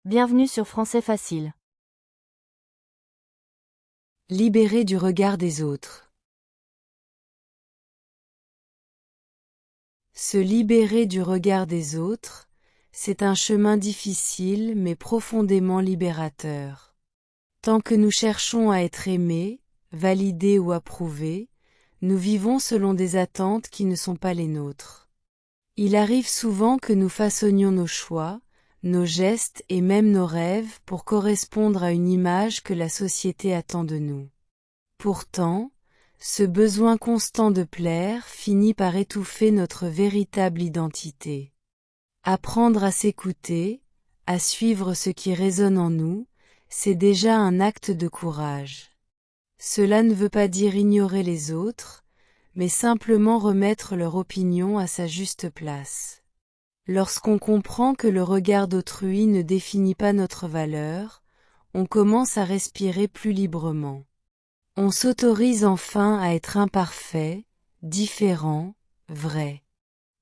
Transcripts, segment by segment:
Bienvenue sur Français Facile. Libéré du regard des autres. Se libérer du regard des autres, c'est un chemin difficile mais profondément libérateur. Tant que nous cherchons à être aimés, validés ou approuvés, nous vivons selon des attentes qui ne sont pas les nôtres. Il arrive souvent que nous façonnions nos choix, nos gestes et même nos rêves pour correspondre à une image que la société attend de nous. Pourtant, ce besoin constant de plaire finit par étouffer notre véritable identité. Apprendre à s'écouter, à suivre ce qui résonne en nous, c'est déjà un acte de courage. Cela ne veut pas dire ignorer les autres, mais simplement remettre leur opinion à sa juste place. Lorsqu'on comprend que le regard d'autrui ne définit pas notre valeur, on commence à respirer plus librement. On s'autorise enfin à être imparfait, différent, vrai.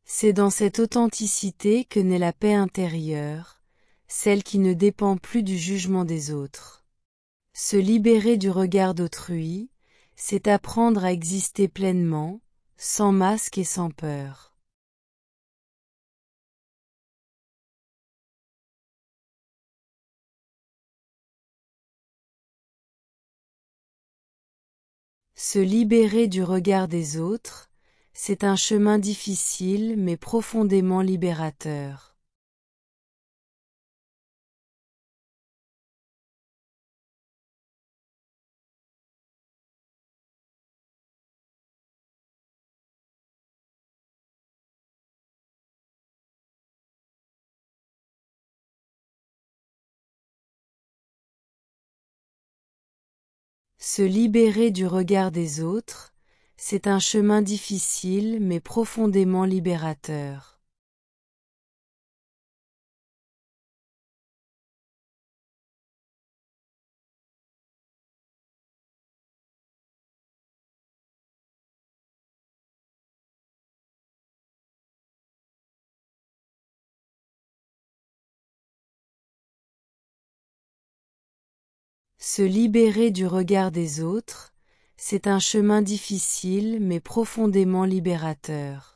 C'est dans cette authenticité que naît la paix intérieure, celle qui ne dépend plus du jugement des autres. Se libérer du regard d'autrui, c'est apprendre à exister pleinement, sans masque et sans peur. Se libérer du regard des autres, c'est un chemin difficile mais profondément libérateur. Se libérer du regard des autres, c'est un chemin difficile mais profondément libérateur. Se libérer du regard des autres, c'est un chemin difficile mais profondément libérateur.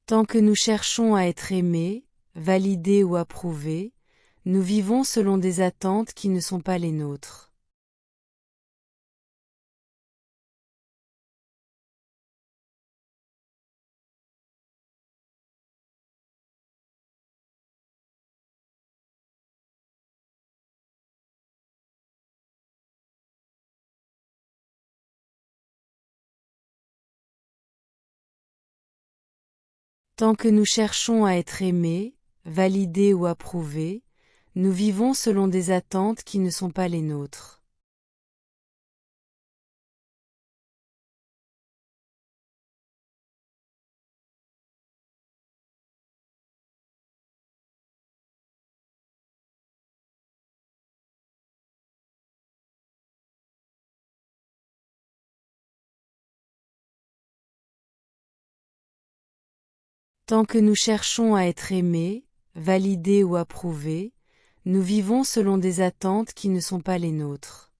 Tant que nous cherchons à être aimés, validés ou approuvés, nous vivons selon des attentes qui ne sont pas les nôtres. Tant que nous cherchons à être aimés, validés ou approuvés, nous vivons selon des attentes qui ne sont pas les nôtres. Tant que nous cherchons à être aimés, validés ou approuvés, nous vivons selon des attentes qui ne sont pas les nôtres.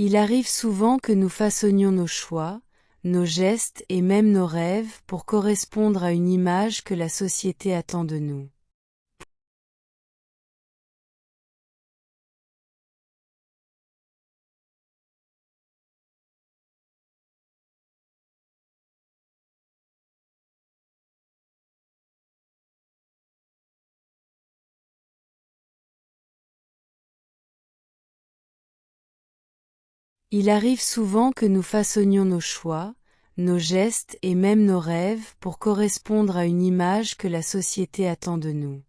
Il arrive souvent que nous façonnions nos choix, nos gestes et même nos rêves pour correspondre à une image que la société attend de nous. Il arrive souvent que nous façonnions nos choix, nos gestes et même nos rêves pour correspondre à une image que la société attend de nous.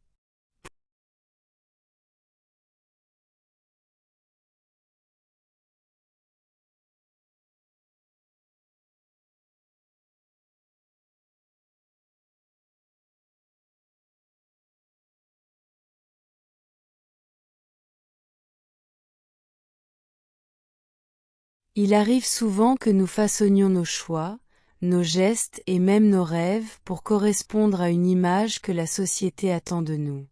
Il arrive souvent que nous façonnions nos choix, nos gestes et même nos rêves pour correspondre à une image que la société attend de nous.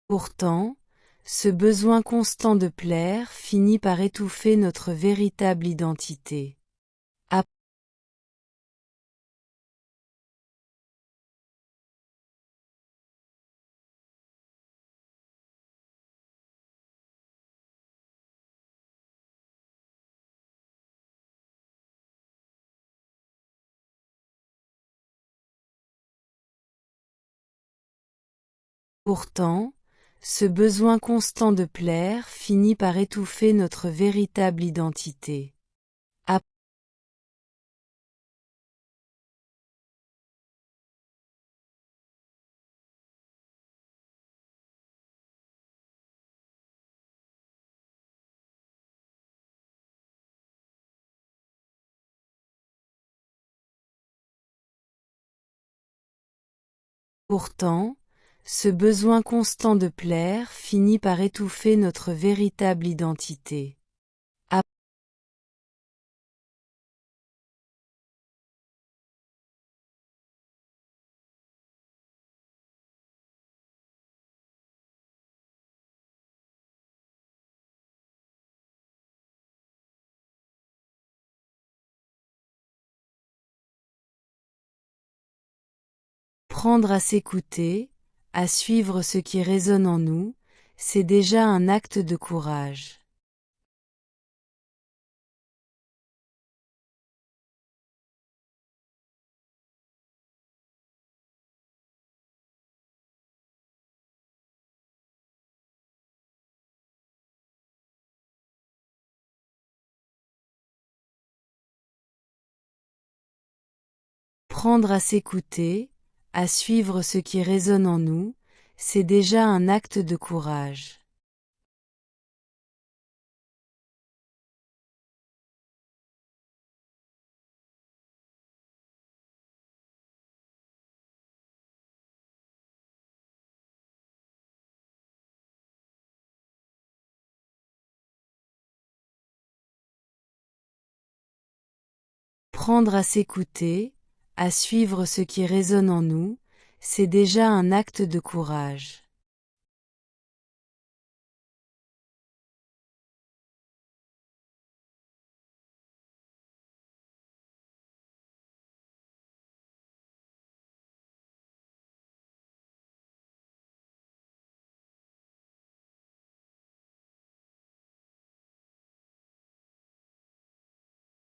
Pourtant, ce besoin constant de plaire finit par étouffer notre véritable identité. Pourtant, ce besoin constant de plaire finit par étouffer notre véritable identité. Pourtant, ce besoin constant de plaire finit par étouffer notre véritable identité. Apprendre à s'écouter, à suivre ce qui résonne en nous, c'est déjà un acte de courage. Apprendre à s'écouter, à suivre ce qui résonne en nous, c'est déjà un acte de courage. Apprendre à s'écouter, à suivre ce qui résonne en nous, c'est déjà un acte de courage.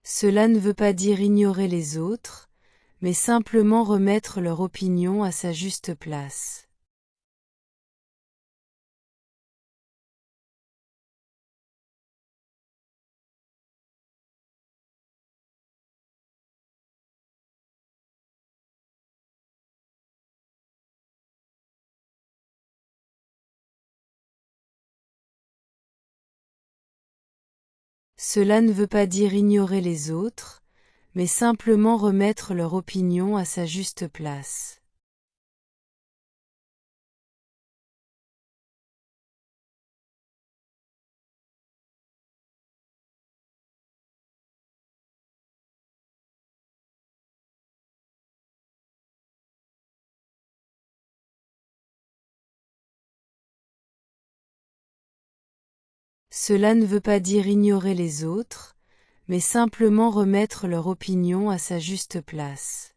Cela ne veut pas dire ignorer les autres, mais simplement remettre leur opinion à sa juste place. Cela ne veut pas dire ignorer les autres, mais simplement remettre leur opinion à sa juste place. Cela ne veut pas dire ignorer les autres, mais simplement remettre leur opinion à sa juste place.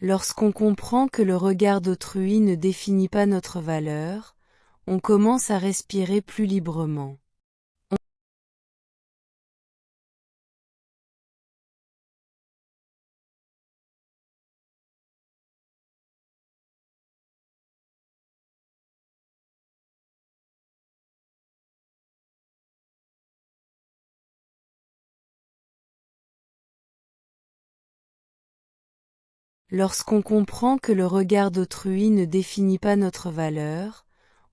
Lorsqu'on comprend que le regard d'autrui ne définit pas notre valeur, on commence à respirer plus librement. Lorsqu'on comprend que le regard d'autrui ne définit pas notre valeur,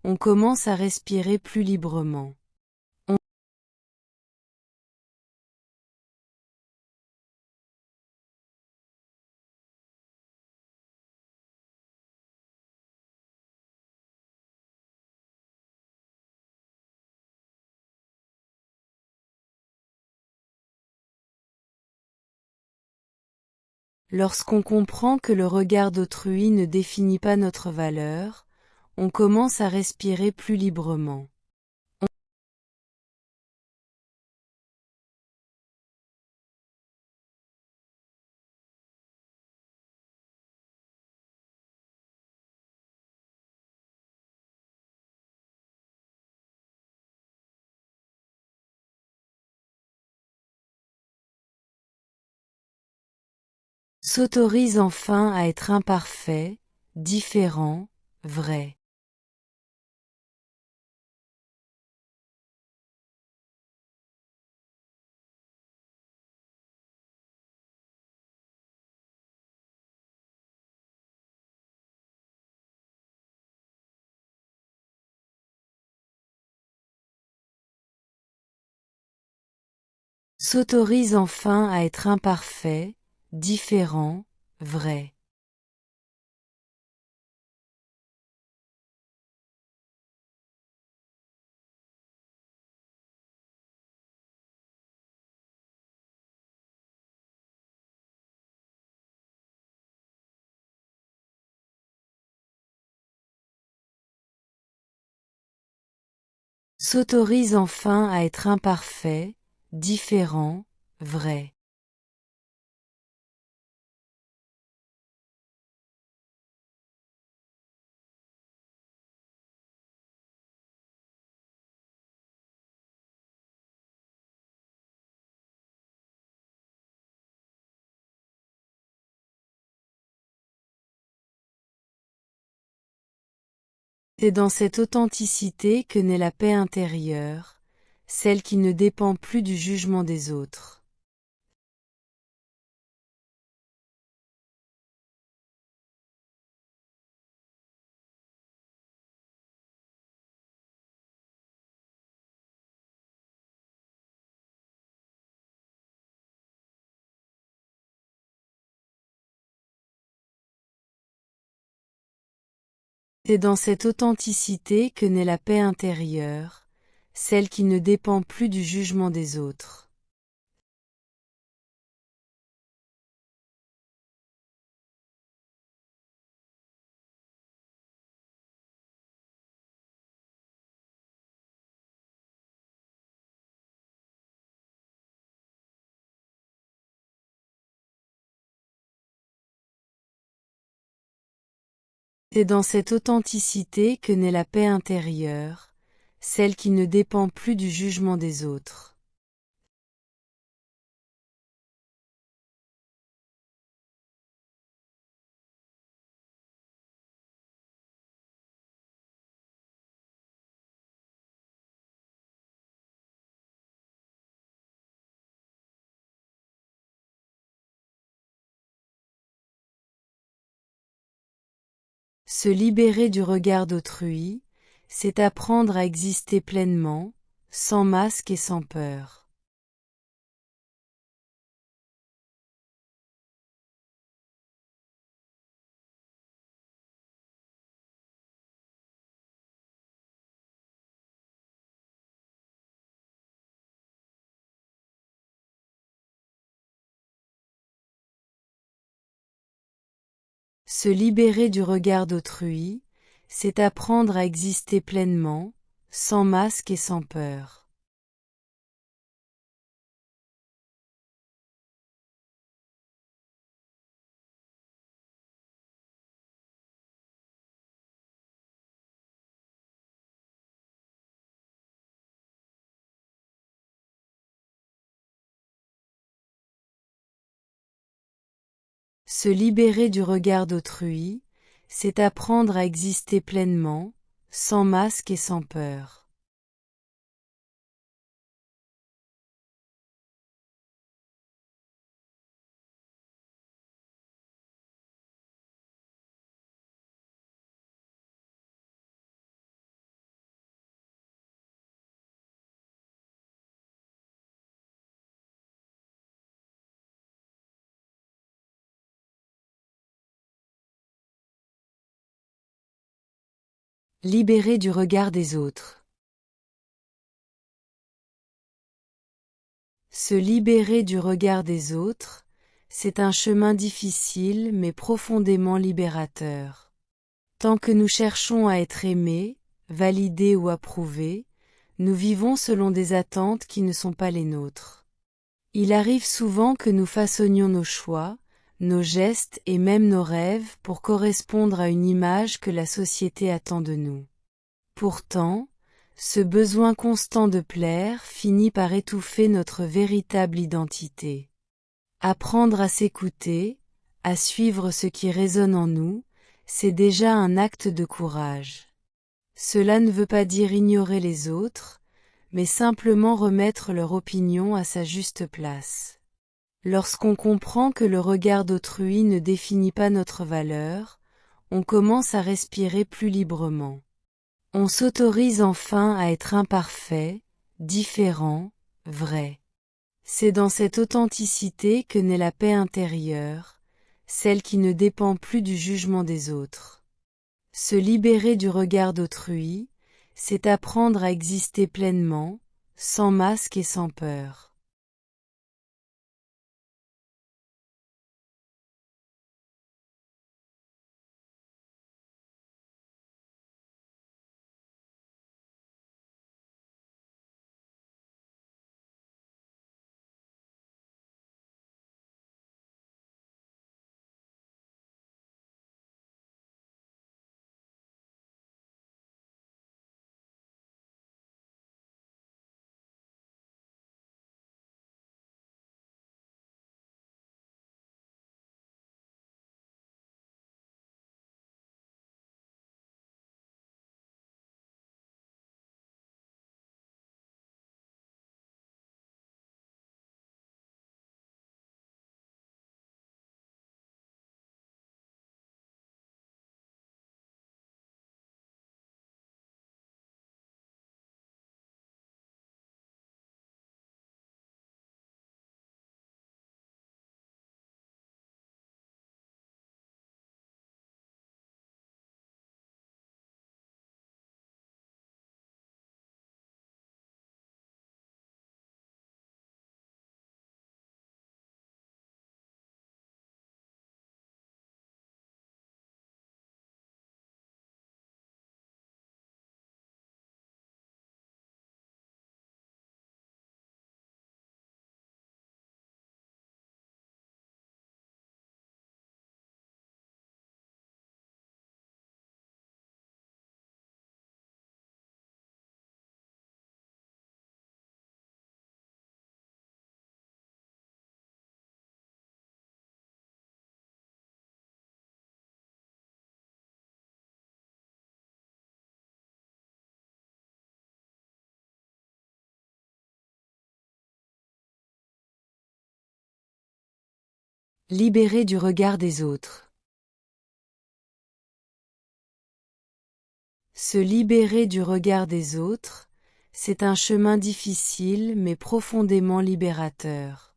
on commence à respirer plus librement. Lorsqu'on comprend que le regard d'autrui ne définit pas notre valeur, on commence à respirer plus librement. S'autorise enfin à être imparfait, différent, vrai. S'autorise enfin à être imparfait, différent, vrai. S'autorise enfin à être imparfait, différent, vrai. C'est dans cette authenticité que naît la paix intérieure, celle qui ne dépend plus du jugement des autres. C'est dans cette authenticité que naît la paix intérieure, celle qui ne dépend plus du jugement des autres. C'est dans cette authenticité que naît la paix intérieure, celle qui ne dépend plus du jugement des autres. Se libérer du regard d'autrui, c'est apprendre à exister pleinement, sans masque et sans peur. Se libérer du regard d'autrui, c'est apprendre à exister pleinement, sans masque et sans peur. Se libérer du regard d'autrui, c'est apprendre à exister pleinement, sans masque et sans peur. Libérer du regard des autres. Se libérer du regard des autres, c'est un chemin difficile mais profondément libérateur. Tant que nous cherchons à être aimés, validés ou approuvés, nous vivons selon des attentes qui ne sont pas les nôtres. Il arrive souvent que nous façonnions nos choix, nos gestes et même nos rêves pour correspondre à une image que la société attend de nous. Pourtant, ce besoin constant de plaire finit par étouffer notre véritable identité. Apprendre à s'écouter, à suivre ce qui résonne en nous, c'est déjà un acte de courage. Cela ne veut pas dire ignorer les autres, mais simplement remettre leur opinion à sa juste place. Lorsqu'on comprend que le regard d'autrui ne définit pas notre valeur, on commence à respirer plus librement. On s'autorise enfin à être imparfait, différent, vrai. C'est dans cette authenticité que naît la paix intérieure, celle qui ne dépend plus du jugement des autres. Se libérer du regard d'autrui, c'est apprendre à exister pleinement, sans masque et sans peur. Libérer du regard des autres. Se libérer du regard des autres, c'est un chemin difficile mais profondément libérateur.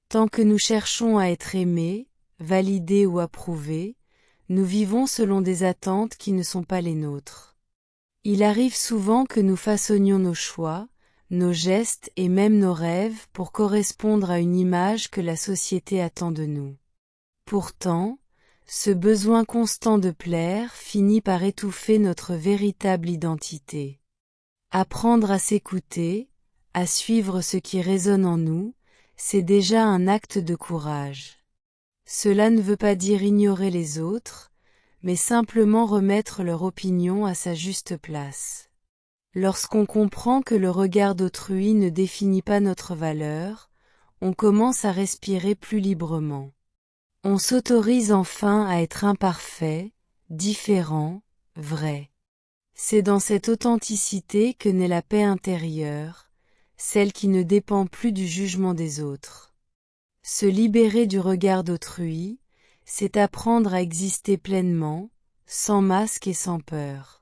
Tant que nous cherchons à être aimés, validés ou approuvés, nous vivons selon des attentes qui ne sont pas les nôtres. Il arrive souvent que nous façonnions nos choix, nos gestes et même nos rêves pour correspondre à une image que la société attend de nous. Pourtant, ce besoin constant de plaire finit par étouffer notre véritable identité. Apprendre à s'écouter, à suivre ce qui résonne en nous, c'est déjà un acte de courage. Cela ne veut pas dire ignorer les autres, mais simplement remettre leur opinion à sa juste place. Lorsqu'on comprend que le regard d'autrui ne définit pas notre valeur, on commence à respirer plus librement. On s'autorise enfin à être imparfait, différent, vrai. C'est dans cette authenticité que naît la paix intérieure, celle qui ne dépend plus du jugement des autres. Se libérer du regard d'autrui, c'est apprendre à exister pleinement, sans masque et sans peur.